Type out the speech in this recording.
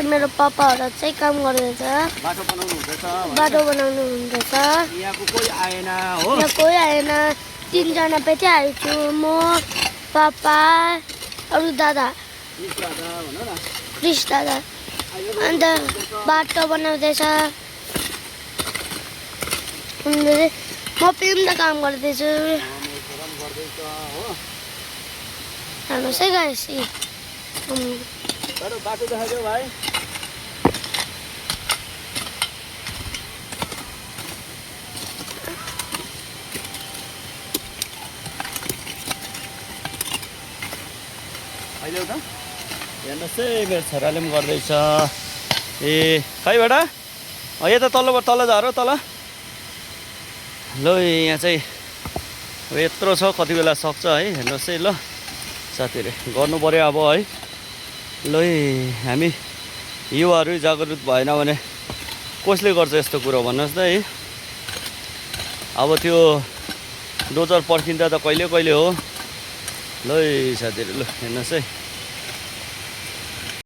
मेरो पापाहरु चाहिँ काम गर्दैछ बाटो बनाउनु हुँदैछ बाटो बनाउनु हुँदैछ यहाँको कोही आएन हो यहाँ कोही आएन 3 जना पेटे आइछु म पापा अरु दादा दादा भन न क्रिश दादा अन्त बाटो बनाउँदैछ म फिल्म त काम गर्दैछु हेर्नुहोस् है गाइस बाटो देखाइदेऊ भाइ अहिले त हेर्नुहोस् है मेरो छोराले पनि गर्दैछ ए खैबाट यता तल झार तल ल यहाँ चाहिँ अब यत्रो छ कति बेला सक्छ है हेर्नुहोस् है ल साथीहरू गर्नु पर्यो अब है ल हामी युवाहरू जागरुक भएन भने कसले गर्छ यस्तो कुरो भन्नुहोस् न है अब त्यो डोजर पर्खिँदा त कहिले हो ल साथीहरू ल हेर्नुहोस् है